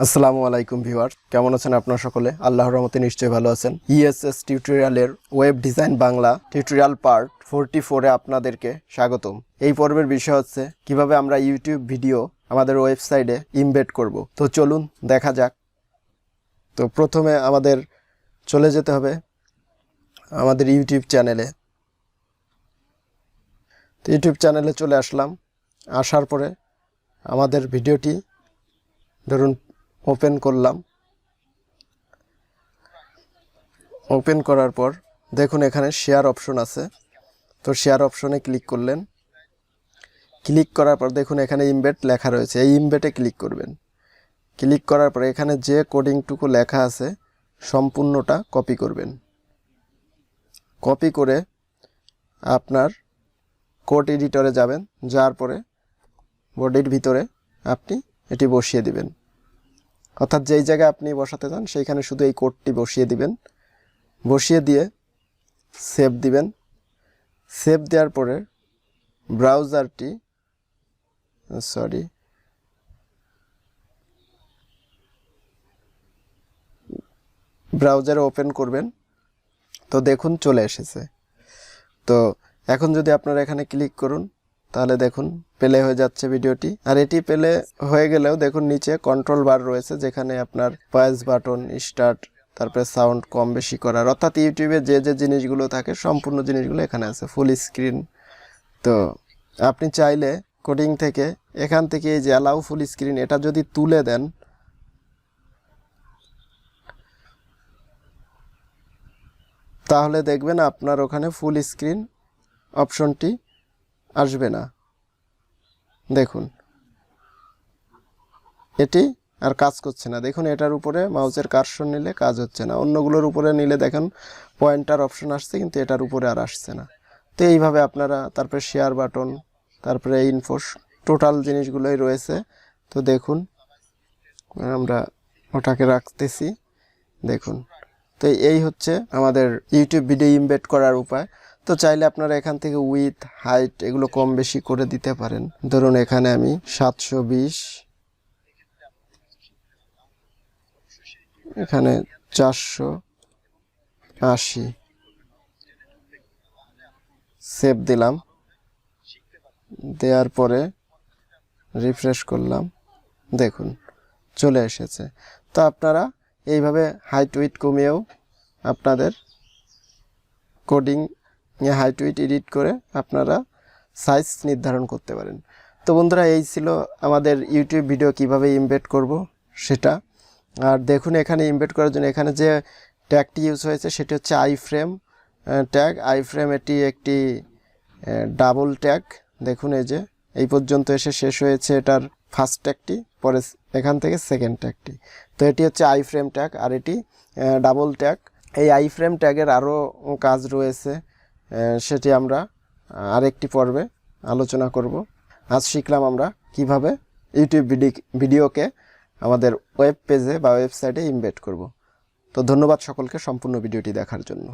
আসসালামু আলাইকুম ভিউয়ার, কেমন আছেন আপনারা সকলে? আল্লাহর রহমতে নিশ্চয়ই ভালো আছেন। ESS টিউটোরিয়ালের web design Bangla tutorial part 44-এ আপনাদেরকে স্বাগতম। এই পর্বের বিষয় হচ্ছে কিভাবে আমরা ইউটিউব ভিডিও আমাদের ওয়েবসাইটে ইমবেড করব। তো চলুন দেখা যাক। তো প্রথমে আমাদের চলে যেতে হবে আমাদের ইউটিউব চ্যানেলে। তো ইউটিউব চ্যানেলে চলে আসলাম। আসার পরে আমাদের ভিডিওটি ধরুন ওপেন করলাম। ওপেন করার পর দেখুন এখানে শেয়ার অপশন আছে। তো শেয়ার অপশনে ক্লিক করলেন। ক্লিক করার পর দেখুন এখানে ইমবেড লেখা রয়েছে, এই ইমবেডে ক্লিক করবেন। ক্লিক করার পর এখানে যে কোডিংটুকু লেখা আছে সম্পূর্ণটা কপি করবেন। কপি করে আপনার কোড এডিটরে যাবেন, যাওয়ার পরে বডির ভিতরে আপনি এটি বসিয়ে দিবেন। অর্থাৎ যেই জায়গায় আপনি বসাতে চান সেইখানে শুধু এই কোডটি বসিয়ে দিবেন। বসিয়ে দিয়ে সেভ দিবেন। সেভ দেওয়ার পরে ব্রাউজারে ওপেন করবেন। তো দেখুন চলে এসেছে। তো এখন যদি আপনারা এখানে ক্লিক করুন তাহলে দেখুন প্লে হয়ে যাচ্ছে ভিডিওটি। আর এটি প্লে হয়ে গেলেও দেখুন নিচে কন্ট্রোল বার রয়েছে, যেখানে আপনার পজ বাটন, স্টার্ট, তারপরে সাউন্ড কম বেশি করার, অর্থাৎ ইউটিউবে যে যে জিনিসগুলো থাকে সম্পূর্ণ জিনিসগুলো এখানে আছে, ফুল স্ক্রিন। তো আপনি চাইলে কোডিং থেকে এখান থেকে এই যে অ্যালাউ ফুল স্ক্রিন, এটা যদি তুলে দেন তাহলে দেখবেন আপনার ওখানে ফুল স্ক্রিন অপশনটি আসবে না। দেখুন এটি আর কাজ করছে না। দেখুন এটার উপরে মাউসের কার্সর নিলে কাজ হচ্ছে না, অন্যগুলোর উপরে নিলে দেখেন পয়েন্টার অপশন আসছে, কিন্তু এটার উপরে আর আসছে না। তো এইভাবে আপনারা তারপরে শেয়ার বাটন, তারপরে ইনফো, টোটাল জিনিসগুলোই রয়েছে। তো দেখুন আমরা ওটাকে রাখতেছি। দেখুন তো এই হচ্ছে আমাদের ইউটিউব ভিডিও ইমবেড করার উপায়। তো চাইলে আপনারা এখান থেকে উইথ, হাইট এগুলো কম বেশি করে দিতে পারেন। ধরুন এখানে আমি 720, এখানে 480 সেভ দিলাম। দেওয়ার পরে রিফ্রেশ করলাম, দেখুন চলে এসেছে। তো আপনারা এইভাবে হাইট উইথ কমিয়েও আপনাদের কোডিং হাইট উইথ এডিট করে আপনারা সাইজ নির্ধারণ করতে পারেন। তো বন্ধুরা, এই ছিল আমাদের ইউটিউব ভিডিও কিভাবে ইমবেড করব সেটা। আর দেখুন এখানে ইমবেড করার জন্য এখানে যে ট্যাগটি ইউজ হয়েছে সেটি হচ্ছে আইফ্রেম ট্যাগ। আইফ্রেম এটি একটি ডাবল ট্যাগ। দেখুন এই যে এই পর্যন্ত এসে শেষ হয়েছে এটার ফার্স্ট ট্যাগটি, পরে এখান থেকে সেকেন্ড ট্যাগটি। তো এটি হচ্ছে আইফ্রেম ট্যাগ আর এটি ডাবল ট্যাগ। এই আইফ্রেম ট্যাগের আরও কাজ রয়েছে, সেটি আমরা আরেকটি পর্বে আলোচনা করব। আজ শিখলাম আমরা কিভাবে ইউটিউব ভিডিওকে আমাদের ওয়েব পেজে বা ওয়েবসাইটে ইমবেড করব। তো ধন্যবাদ সকলকে সম্পূর্ণ ভিডিওটি দেখার জন্য।